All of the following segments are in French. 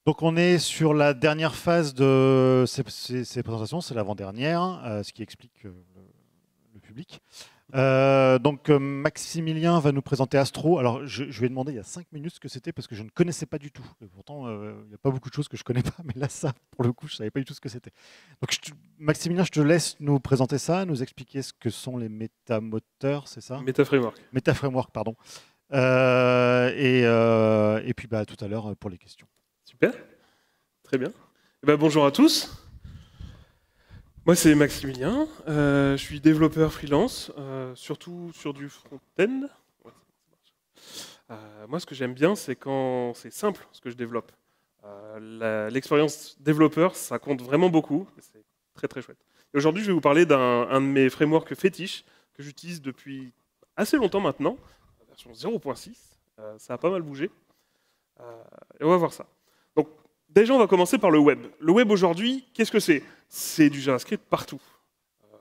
Donc on est sur la dernière phase de ces présentations, c'est l'avant-dernière, ce qui explique le public. Maximilien va nous présenter Astro. Alors je lui ai demandé il y a 5 minutes ce que c'était parce que je ne connaissais pas du tout. Et pourtant, il n'y a pas beaucoup de choses que je ne connais pas, mais là ça, pour le coup, je ne savais pas du tout ce que c'était. Donc Maximilien, je te laisse nous présenter ça, nous expliquer ce que sont les métamoteurs, c'est ça? MetaFramework. Métaframework, pardon. Et puis bah, tout à l'heure pour les questions. Super, très bien. Eh ben, bonjour à tous. Moi, c'est Maximilien. Je suis développeur freelance, surtout sur du front-end. Ouais, moi, ce que j'aime bien, c'est quand c'est simple ce que je développe. L'expérience développeur, ça compte vraiment beaucoup. C'est très très chouette. Et aujourd'hui, je vais vous parler d'un de mes frameworks fétiches que j'utilise depuis assez longtemps maintenant, la version 0.6. Ça a pas mal bougé. Et on va voir ça. Donc, déjà, on va commencer par le web. Le web aujourd'hui, qu'est-ce que c'est? C'est du JavaScript partout.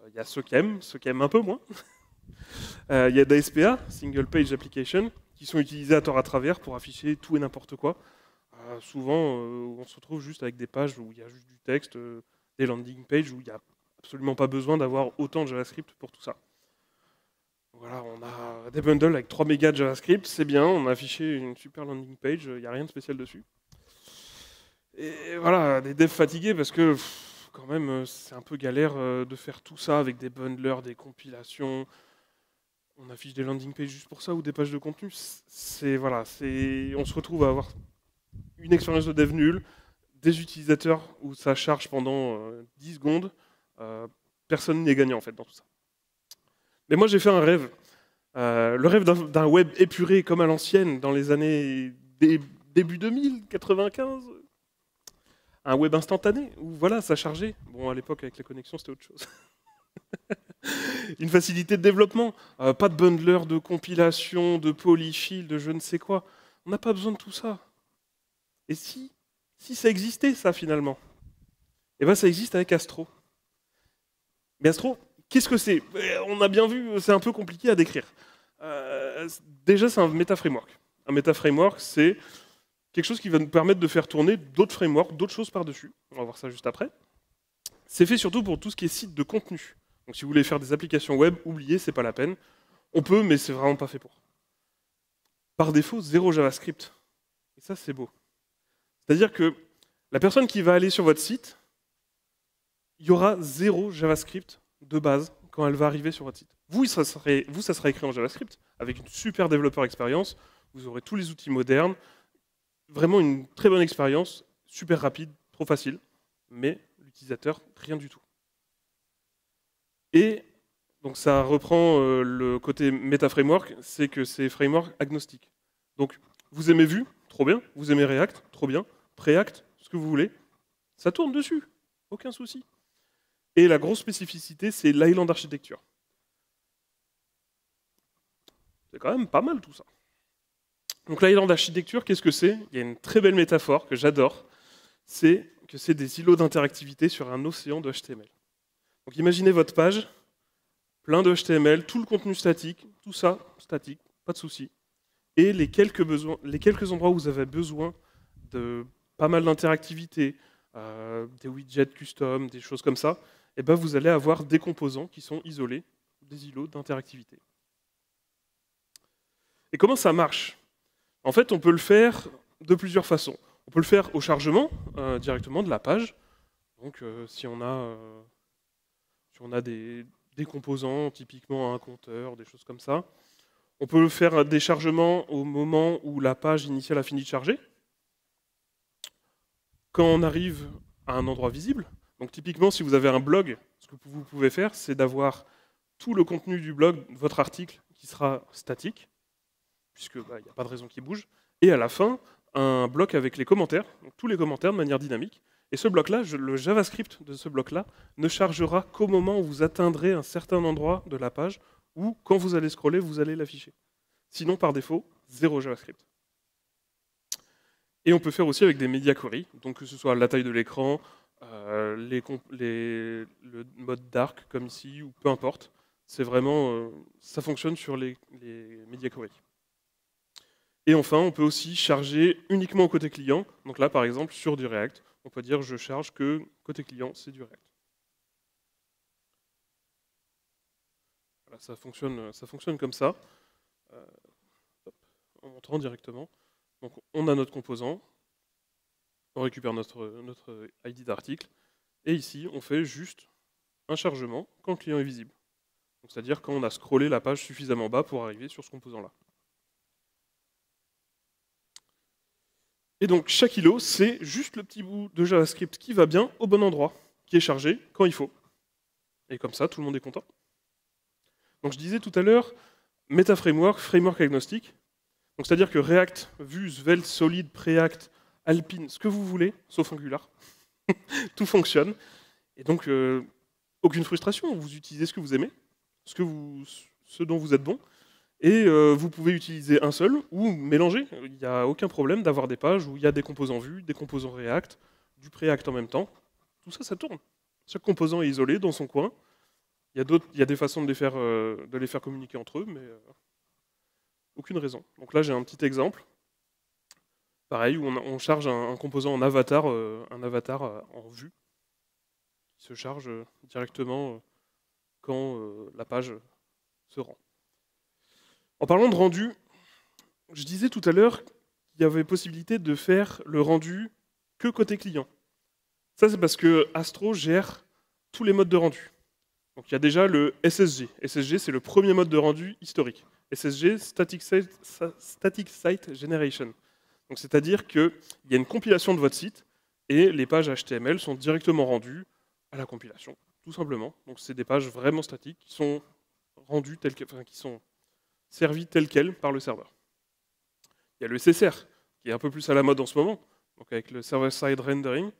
Il y a ceux qui aiment un peu moins. Il y a d'ASPA, Single Page Application, qui sont utilisés à tort à travers pour afficher tout et n'importe quoi. Souvent, on se retrouve juste avec des pages où il y a juste du texte, des landing pages où il n'y a absolument pas besoin d'avoir autant de JavaScript pour tout ça. Voilà, on a des bundles avec 3 mégas de JavaScript, c'est bien, on a affiché une super landing page, il n'y a rien de spécial dessus. Et voilà, des devs fatigués parce que quand même, c'est un peu galère de faire tout ça avec des bundlers, des compilations. On affiche des landing pages juste pour ça ou des pages de contenu. Voilà, on se retrouve à avoir une expérience de dev nulle, des utilisateurs où ça charge pendant 10 secondes. Personne n'est gagnant en fait dans tout ça. Mais moi j'ai fait un rêve. Le rêve d'un web épuré comme à l'ancienne dans les années début 2000, 95. Un web instantané, où voilà, ça chargeait. Bon, à l'époque, avec les connexions, c'était autre chose. Une facilité de développement, pas de bundler, de compilation, de polyfill, de je ne sais quoi. On n'a pas besoin de tout ça. Et si ça existait, ça, finalement? Eh bien, ça existe avec Astro. Mais Astro, qu'est-ce que c'est? On a bien vu, c'est un peu compliqué à décrire. Déjà, c'est un méta-framework. Un méta-framework, c'est quelque chose qui va nous permettre de faire tourner d'autres frameworks, d'autres choses par-dessus. On va voir ça juste après. C'est fait surtout pour tout ce qui est site de contenu. Donc si vous voulez faire des applications web, oubliez, c'est pas la peine. On peut, mais c'est vraiment pas fait pour. Par défaut, zéro JavaScript. Et ça, c'est beau. C'est-à-dire que la personne qui va aller sur votre site, il y aura zéro JavaScript de base quand elle va arriver sur votre site. Vous, ça sera écrit en JavaScript, avec une super développeur expérience. Vous aurez tous les outils modernes. Vraiment une très bonne expérience, super rapide, trop facile. Mais l'utilisateur, rien du tout. Et donc ça reprend le côté méta-framework, c'est que c'est framework agnostique. Donc vous aimez Vue, trop bien. Vous aimez React, trop bien. Preact, ce que vous voulez. Ça tourne dessus, aucun souci. Et la grosse spécificité, c'est l'island architecture. C'est quand même pas mal tout ça. Donc l'island architecture, qu'est-ce que c'est? Il y a une très belle métaphore que j'adore. C'est que c'est des îlots d'interactivité sur un océan de HTML. Donc imaginez votre page, plein de HTML, tout le contenu statique, tout ça statique, pas de souci. Et les quelques endroits où vous avez besoin de pas mal d'interactivité, des widgets custom, des choses comme ça, et ben vous allez avoir des composants qui sont isolés, des îlots d'interactivité. Et comment ça marche? En fait, on peut le faire de plusieurs façons. On peut le faire au chargement directement de la page. Donc si on a des composants, typiquement un compteur, des choses comme ça. On peut faire des chargements au moment où la page initiale a fini de charger. Quand on arrive à un endroit visible, donc typiquement si vous avez un blog, ce que vous pouvez faire, c'est d'avoir tout le contenu du blog, votre article, qui sera statique, puisque il n'y a pas de raison qu'il bouge, et à la fin, un bloc avec les commentaires, donc tous les commentaires de manière dynamique. Et ce bloc-là, le JavaScript de ce bloc-là, ne chargera qu'au moment où vous atteindrez un certain endroit de la page, ou quand vous allez scroller, vous allez l'afficher. Sinon, par défaut, zéro JavaScript. Et on peut faire aussi avec des media queries, donc que ce soit la taille de l'écran, le mode dark comme ici, ou peu importe. C'est vraiment, ça fonctionne sur les media queries. Et enfin, on peut aussi charger uniquement au côté client. Donc là, par exemple, sur du React, on peut dire je charge que côté client, c'est du React. Voilà, ça fonctionne comme ça. En montrant directement. Donc on a notre composant, on récupère notre ID d'article, et ici, on fait juste un chargement quand le client est visible. C'est-à-dire quand on a scrollé la page suffisamment bas pour arriver sur ce composant-là. Et donc chaque îlot, c'est juste le petit bout de JavaScript qui va bien au bon endroit, qui est chargé quand il faut. Et comme ça, tout le monde est content. Donc je disais tout à l'heure, MetaFramework, framework agnostique. Donc c'est-à-dire que React, Vue, Svelte, Solid, Preact, Alpine, ce que vous voulez, sauf Angular, tout fonctionne. Et donc aucune frustration, vous utilisez ce que vous aimez, ce dont vous êtes bon. Et vous pouvez utiliser un seul ou mélanger. Il n'y a aucun problème d'avoir des pages où il y a des composants Vue, des composants React, du Preact en même temps. Tout ça, ça tourne. Chaque composant est isolé dans son coin. Il y a des façons de les faire communiquer entre eux, mais aucune raison. Donc là, j'ai un petit exemple. Pareil, où on charge un composant en avatar en Vue, qui se charge directement quand la page se rend. En parlant de rendu, je disais tout à l'heure qu'il y avait possibilité de faire le rendu que côté client. Ça, c'est parce que Astro gère tous les modes de rendu. Donc il y a déjà le SSG. SSG, c'est le premier mode de rendu historique. SSG, Static Site Generation. Donc c'est-à-dire qu'il y a une compilation de votre site et les pages HTML sont directement rendues à la compilation, tout simplement. Donc c'est des pages vraiment statiques qui sont rendues qui sont servies telles quelles par le serveur. Il y a le SSR, qui est un peu plus à la mode en ce moment, donc avec le Server-Side Rendering.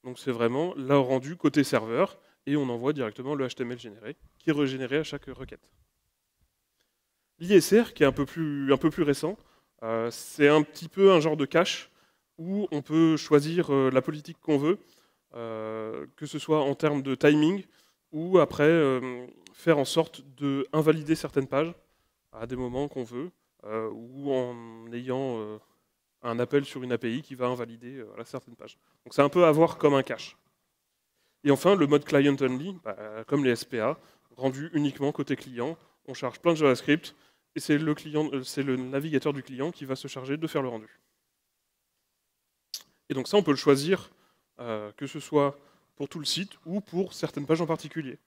Donc c'est vraiment le rendu côté serveur, et on envoie directement le HTML généré, qui est régénéré à chaque requête. L'ISR, qui est un peu plus récent, c'est un petit peu un genre de cache, où on peut choisir la politique qu'on veut, que ce soit en termes de timing, ou après faire en sorte d'invalider certaines pages à des moments qu'on veut, ou en ayant un appel sur une API qui va invalider certaines pages. Donc c'est un peu à voir comme un cache. Et enfin, le mode client only, comme les SPA, rendu uniquement côté client, on charge plein de JavaScript, et c'est le navigateur du client qui va se charger de faire le rendu. Et donc ça, on peut le choisir, que ce soit pour tout le site ou pour certaines pages en particulier.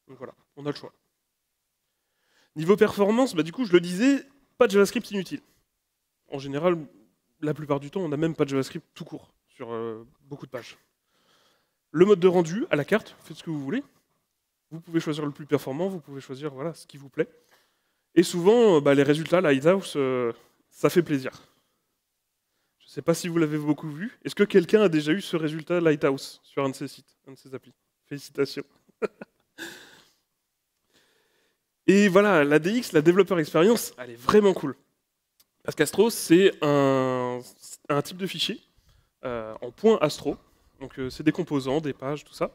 Donc voilà, on a le choix. Niveau performance, du coup, je le disais, pas de JavaScript inutile. En général, la plupart du temps, on n'a même pas de JavaScript tout court sur beaucoup de pages. Le mode de rendu, à la carte, faites ce que vous voulez. Vous pouvez choisir le plus performant, vous pouvez choisir ce qui vous plaît. Et souvent, les résultats, Lighthouse, ça fait plaisir. Je ne sais pas si vous l'avez beaucoup vu. Est-ce que quelqu'un a déjà eu ce résultat Lighthouse sur un de ses sites, un de ses applis? Félicitations. Et voilà, la DX, la Developer Experience, elle est vraiment cool. Parce qu'Astro, c'est un type de fichier en point .astro. Donc c'est des composants, des pages, tout ça.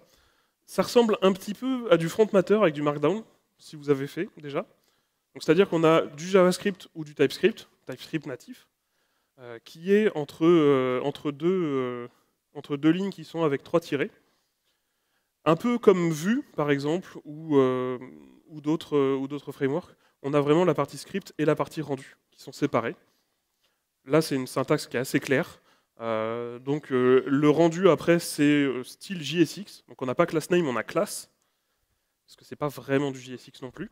Ça ressemble un petit peu à du front matter avec du Markdown, si vous avez fait déjà. C'est-à-dire qu'on a du JavaScript ou du TypeScript natif, qui est entre deux lignes qui sont avec 3 tirets. Un peu comme Vue, par exemple, ou d'autres frameworks, on a vraiment la partie script et la partie rendu, qui sont séparées. Là, c'est une syntaxe qui est assez claire. Le rendu, après, c'est style JSX. Donc on n'a pas class name, on a class, parce que c'est pas vraiment du JSX non plus.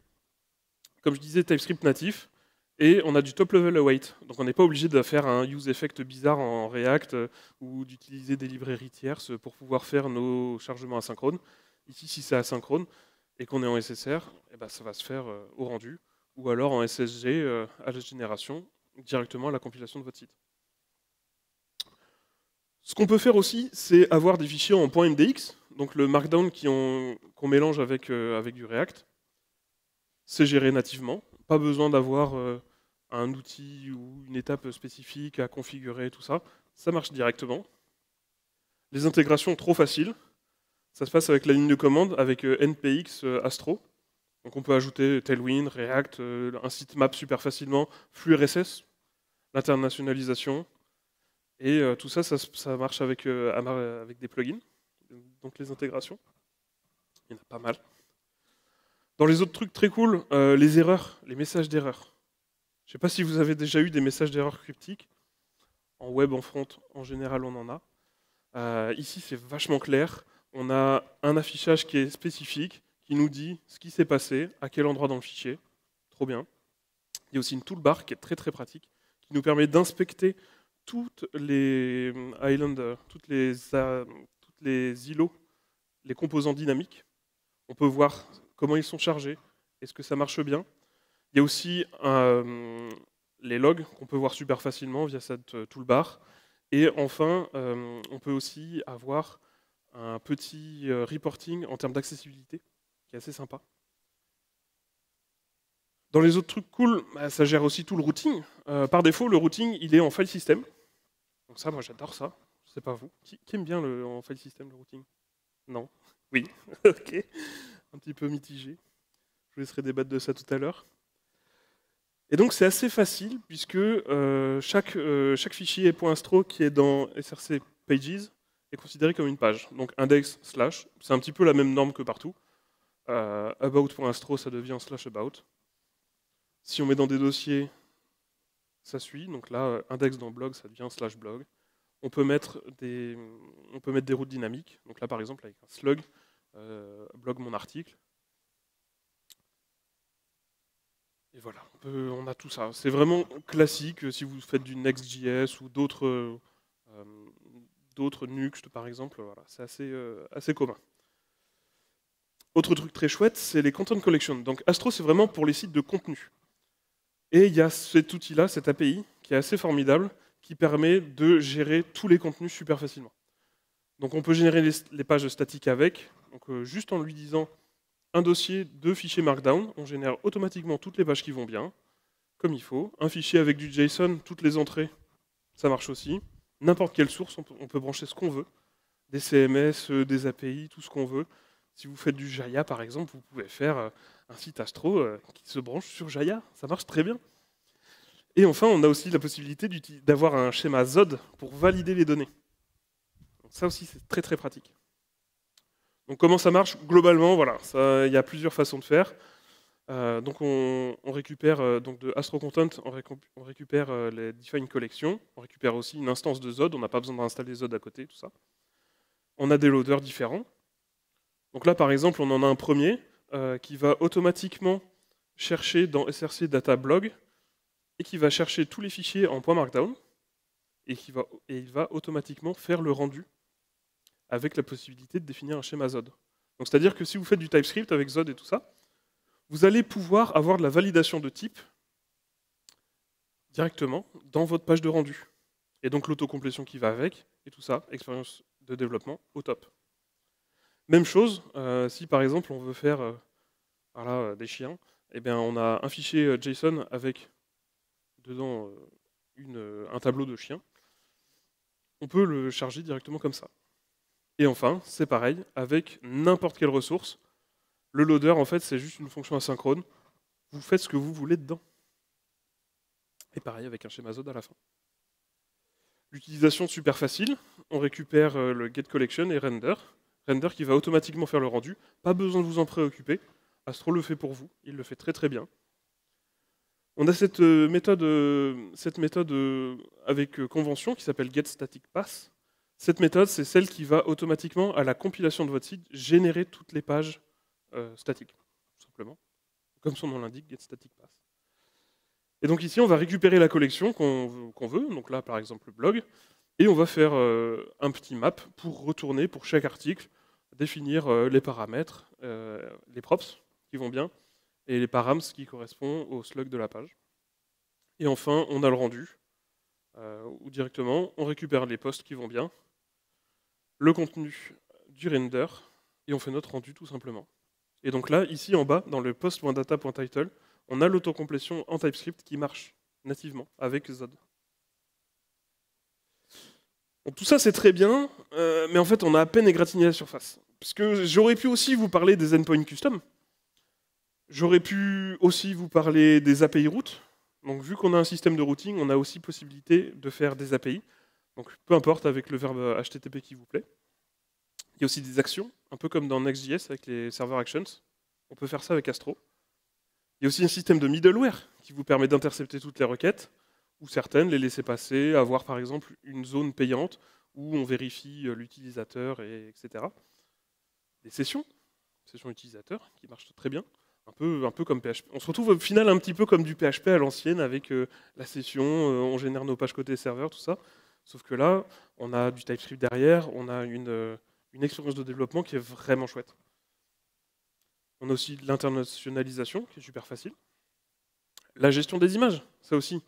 Comme je disais, TypeScript natif, et on a du top level await. Donc on n'est pas obligé de faire un use effect bizarre en React ou d'utiliser des librairies tierces pour pouvoir faire nos chargements asynchrones. Ici, si c'est asynchrone et qu'on est en SSR, ça va se faire au rendu, ou alors en SSG à la génération, directement à la compilation de votre site. Ce qu'on peut faire aussi, c'est avoir des fichiers en .mdx, donc le Markdown qu'on mélange avec du React. C'est géré nativement, pas besoin d'avoir un outil ou une étape spécifique à configurer, tout ça. Ça marche directement. Les intégrations trop faciles. Ça se passe avec la ligne de commande, avec npx astro. Donc on peut ajouter Tailwind, React, un sitemap super facilement, flux RSS, l'internationalisation, et tout ça, ça marche avec des plugins, donc les intégrations. Il y en a pas mal. Dans les autres trucs très cool, les erreurs, les messages d'erreur. Je ne sais pas si vous avez déjà eu des messages d'erreur cryptiques. En web, en front, en général, on en a. Ici, c'est vachement clair. On a un affichage qui est spécifique, qui nous dit ce qui s'est passé, à quel endroit dans le fichier. Trop bien. Il y a aussi une toolbar qui est très très pratique, qui nous permet d'inspecter toutes les islands, toutes les îlots, les composants dynamiques. On peut voir comment ils sont chargés, est-ce que ça marche bien. Il y a aussi les logs qu'on peut voir super facilement via cette toolbar. Et enfin, on peut aussi avoir un petit reporting en termes d'accessibilité, qui est assez sympa. Dans les autres trucs cool, ça gère aussi tout le routing. Par défaut, le routing, il est en file system. Donc ça, moi j'adore ça. Je sais pas vous. Qui aime bien en file system le routing? Non? Oui. Ok. Un petit peu mitigé. Je vous laisserai débattre de ça tout à l'heure. Et donc c'est assez facile puisque chaque fichier .stro qui est dans src pages est considéré comme une page. Donc index /, c'est un petit peu la même norme que partout. About.stro, ça devient /about. Si on met dans des dossiers, ça suit. Donc là, index dans blog, ça devient /blog. On peut mettre des routes dynamiques. Donc là, par exemple, avec un slug, blog mon article. Et voilà, on a tout ça. C'est vraiment classique si vous faites du Next.js ou d'autres Nuxt, par exemple. Voilà, c'est assez commun. Autre truc très chouette, c'est les content collection. Donc Astro, c'est vraiment pour les sites de contenu. Et il y a cet outil-là, cette API, qui est assez formidable, qui permet de gérer tous les contenus super facilement. Donc on peut générer les pages statiques avec, donc juste en lui disant un dossier de fichiers Markdown, on génère automatiquement toutes les pages qui vont bien, comme il faut. Un fichier avec du JSON, toutes les entrées, ça marche aussi. N'importe quelle source, on peut brancher ce qu'on veut. Des CMS, des API, tout ce qu'on veut. Si vous faites du Jaya, par exemple, vous pouvez faire un site Astro qui se branche sur Jaya. Ça marche très bien. Et enfin, on a aussi la possibilité d'avoir un schéma ZOD pour valider les données. Donc ça aussi, c'est très très pratique. Donc comment ça marche? Globalement, voilà, il y a plusieurs façons de faire. Donc on récupère donc de Astro Content, on récupère les define collections, on récupère aussi une instance de ZOD, on n'a pas besoin d'installer ZOD à côté, tout ça. On a des loaders différents. Donc là, par exemple, on en a un premier qui va automatiquement chercher dans src data blog et qui va chercher tous les fichiers en .markdown et il va automatiquement faire le rendu avec la possibilité de définir un schéma ZOD. Donc c'est-à-dire que si vous faites du TypeScript avec ZOD et tout ça, vous allez pouvoir avoir de la validation de type directement dans votre page de rendu. Et donc l'autocomplétion qui va avec, et tout ça, expérience de développement au top. Même chose, si par exemple on veut faire des chiens, eh bien on a un fichier JSON avec dedans un tableau de chiens. On peut le charger directement comme ça. Et enfin, c'est pareil, avec n'importe quelle ressource. Le loader, en fait, c'est juste une fonction asynchrone. Vous faites ce que vous voulez dedans. Et pareil, avec un schéma ZOD à la fin. L'utilisation super facile. On récupère le getCollection et render. Render qui va automatiquement faire le rendu. Pas besoin de vous en préoccuper. Astro le fait pour vous. Il le fait très très bien. On a cette méthode avec convention qui s'appelle getStaticPath. Cette méthode, c'est celle qui va automatiquement, à la compilation de votre site, générer toutes les pages statiques, tout simplement. Comme son nom l'indique, getStaticPath. Et donc ici, on va récupérer la collection qu'on veut, donc là, par exemple, le blog, et on va faire un petit map pour retourner, pour chaque article, définir les paramètres, les props qui vont bien, et les params qui correspondent au slug de la page. Et enfin, on a le rendu, où directement, on récupère les posts qui vont bien, le contenu du render, et on fait notre rendu tout simplement. Et donc là, ici en bas, dans le post.data.title, on a l'autocomplétion en TypeScript qui marche nativement avec ZOD. Donc tout ça c'est très bien, mais en fait on a à peine égratigné la surface. Parce que j'aurais pu aussi vous parler des endpoints custom. J'aurais pu aussi vous parler des API routes. Donc, vu qu'on a un système de routing, on a aussi possibilité de faire des API. Donc, peu importe avec le verbe HTTP qui vous plaît. Il y a aussi des actions, un peu comme dans Next.js avec les server actions. On peut faire ça avec Astro. Il y a aussi un système de middleware qui vous permet d'intercepter toutes les requêtes, ou certaines, les laisser passer, avoir par exemple une zone payante où on vérifie l'utilisateur, etc. Des sessions utilisateurs qui marchent très bien, un peu comme PHP. On se retrouve au final un petit peu comme du PHP à l'ancienne avec la session, on génère nos pages côté serveur, tout ça. Sauf que là, on a du TypeScript derrière, on a une expérience de développement qui est vraiment chouette. On a aussi de l'internationalisation qui est super facile. La gestion des images, ça aussi.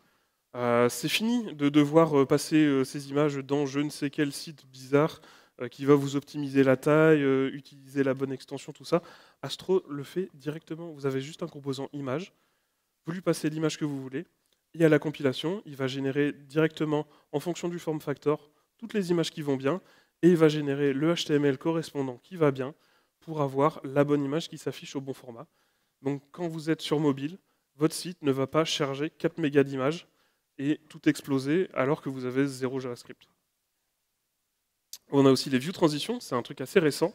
C'est fini de devoir passer ces images dans je ne sais quel site bizarre qui va vous optimiser la taille, utiliser la bonne extension, tout ça. Astro le fait directement. Vous avez juste un composant image, vous lui passez l'image que vous voulez, et à la compilation, il va générer directement, en fonction du form factor, toutes les images qui vont bien, et il va générer le HTML correspondant qui va bien pour avoir la bonne image qui s'affiche au bon format. Donc quand vous êtes sur mobile, votre site ne va pas charger 4 mégas d'images et tout exploser alors que vous avez 0 JavaScript. On a aussi les view transitions, c'est un truc assez récent.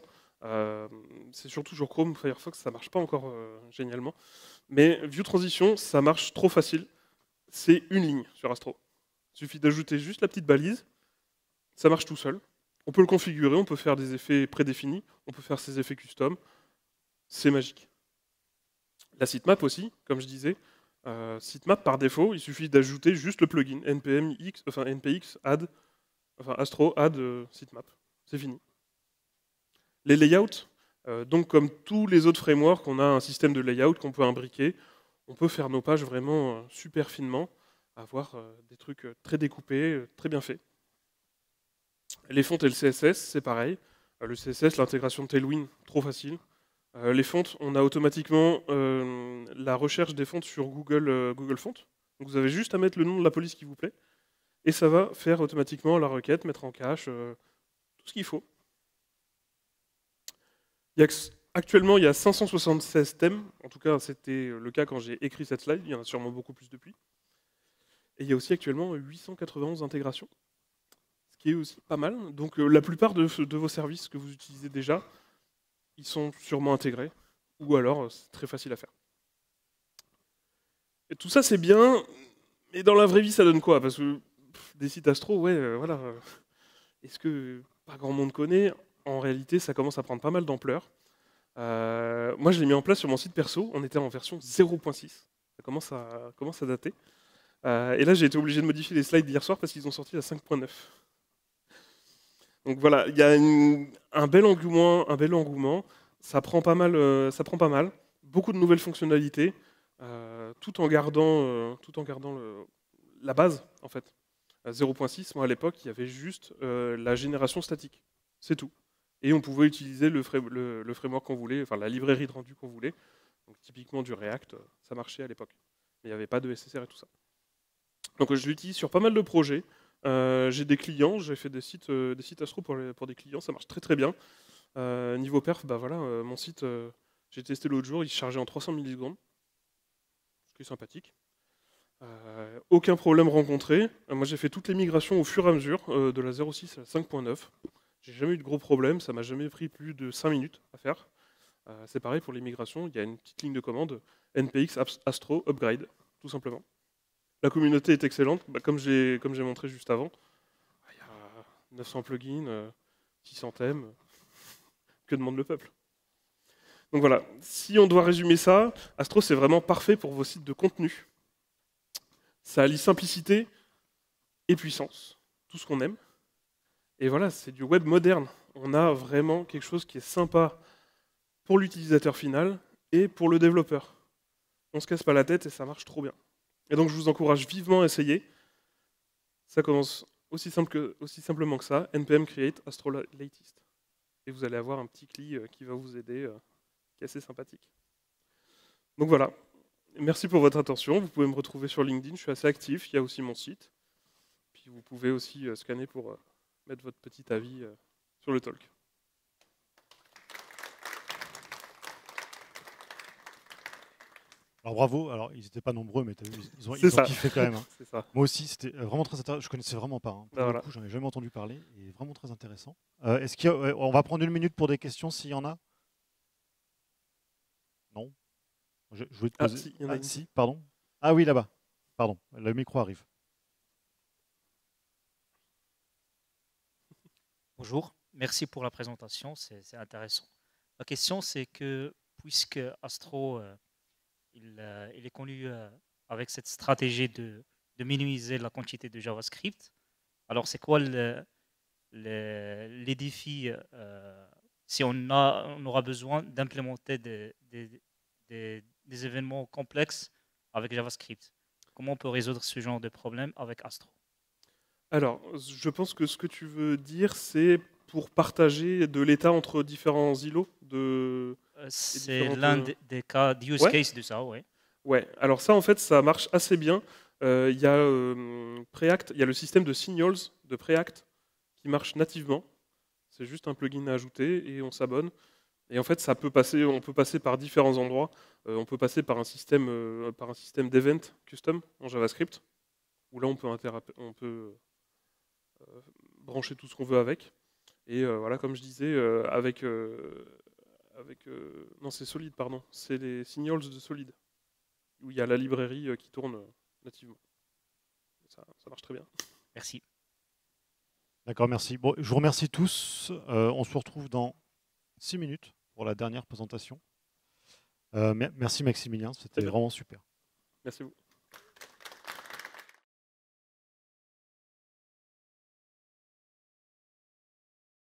C'est surtout sur Chrome, Firefox, ça marche pas encore génialement. Mais view transition, ça marche trop facile. C'est une ligne sur Astro. Il suffit d'ajouter juste la petite balise, ça marche tout seul. On peut le configurer, on peut faire des effets prédéfinis, on peut faire ses effets custom. C'est magique. La sitemap aussi, comme je disais, sitemap par défaut, il suffit d'ajouter juste le plugin npx add, astro add sitemap. C'est fini. Les layouts, donc comme tous les autres frameworks, on a un système de layout qu'on peut imbriquer. On peut faire nos pages vraiment super finement, avoir des trucs très découpés, très bien faits. Les fontes et le CSS, c'est pareil. Le CSS, l'intégration de Tailwind, trop facile. Les fontes, on a automatiquement la recherche des fontes sur Google Fonts. Donc vous avez juste à mettre le nom de la police qui vous plaît, et ça va faire automatiquement la requête, mettre en cache, tout ce qu'il faut. Actuellement, il y a 576 thèmes. En tout cas, c'était le cas quand j'ai écrit cette slide. Il y en a sûrement beaucoup plus depuis. Et il y a aussi actuellement 891 intégrations, ce qui est aussi pas mal. Donc la plupart de vos services que vous utilisez déjà, ils sont sûrement intégrés, ou alors c'est très facile à faire. Et tout ça c'est bien, mais dans la vraie vie ça donne quoi? Parce que des sites astro, ouais, voilà. Est-ce que pas grand monde connaît? En réalité, ça commence à prendre pas mal d'ampleur. Moi, je l'ai mis en place sur mon site perso. On était en version 0.6. Ça commence à dater. Et là, j'ai été obligé de modifier les slides d'hier soir parce qu'ils ont sorti la 5.9. Donc voilà, il y a un bel engouement. Ça prend pas mal. Beaucoup de nouvelles fonctionnalités, tout en gardant la base, en fait. À 0.6, moi à l'époque, il y avait juste la génération statique. C'est tout. Et on pouvait utiliser le framework qu'on voulait, enfin la librairie de rendu qu'on voulait. Donc typiquement du React, ça marchait à l'époque. Mais il n'y avait pas de SSR et tout ça. Donc je l'utilise sur pas mal de projets. J'ai des clients, j'ai fait des sites Astro pour des clients, ça marche très très bien. Niveau perf, bah voilà, mon site, j'ai testé l'autre jour, il se chargeait en 300 millisecondes, ce qui est sympathique. Aucun problème rencontré. Moi j'ai fait toutes les migrations au fur et à mesure, de la 0.6 à la 5.9. J'ai jamais eu de gros problèmes, ça m'a jamais pris plus de 5 minutes à faire. C'est pareil pour les migrations, il y a une petite ligne de commande, npx astro upgrade, tout simplement. La communauté est excellente, bah, comme j'ai montré juste avant. Il y a 900 plugins, 600 thèmes. Que demande le peuple? Donc voilà, si on doit résumer ça, Astro c'est vraiment parfait pour vos sites de contenu. Ça allie simplicité et puissance, tout ce qu'on aime. Et voilà, c'est du web moderne. On a vraiment quelque chose qui est sympa pour l'utilisateur final et pour le développeur. On se casse pas la tête et ça marche trop bien. Et donc je vous encourage vivement à essayer. Ça commence aussi simplement que ça, npm create astro latest. Et vous allez avoir un petit CLI qui va vous aider, qui est assez sympathique. Donc voilà, merci pour votre attention. Vous pouvez me retrouver sur LinkedIn, je suis assez actif, il y a aussi mon site. Puis vous pouvez aussi scanner pour mettre votre petit avis sur le talk. Alors bravo, alors ils n'étaient pas nombreux, mais t'as vu, ils C'est ont ça. kiffé quand même, hein. C'est ça. Moi aussi, c'était vraiment très intéressant. Je connaissais vraiment pas, hein. Pour Ben le voilà. coup, j'en ai jamais entendu parler et vraiment très intéressant. Est-ce qu'il y a- on va prendre une minute pour des questions s'il y en a? Non? Je voulais te Ah, poser. si, il y en a Ah, une. si, pardon. Ah oui, là-bas. Pardon, le micro arrive. Bonjour, merci pour la présentation, c'est intéressant. Ma question, c'est que puisque Astro, il est connu avec cette stratégie de minimiser la quantité de JavaScript, alors c'est quoi les défis si on aura besoin d'implémenter des événements complexes avec JavaScript? Comment on peut résoudre ce genre de problème avec Astro? Alors, je pense que ce que tu veux dire, c'est pour partager de l'état entre différents îlots de. C'est différentes, l'un des cas d'use Ouais. case de ça, oui. Ouais, alors ça en fait ça marche assez bien. Il y a Preact, il y a le système de signals de Preact qui marche nativement. C'est juste un plugin à ajouter et on s'abonne. Et en fait ça peut passer, on peut passer par différents endroits. On peut passer par un système d'event custom en JavaScript où là on peut brancher tout ce qu'on veut avec. Et voilà, comme je disais, non c'est Solid, pardon, c'est les signals de Solid où il y a la librairie qui tourne nativement. Ça marche très bien. Merci. D'accord, merci. Bon, je vous remercie tous. On se retrouve dans 6 minutes pour la dernière présentation. Merci Maximilien, c'était Très bien. vraiment super. Merci beaucoup.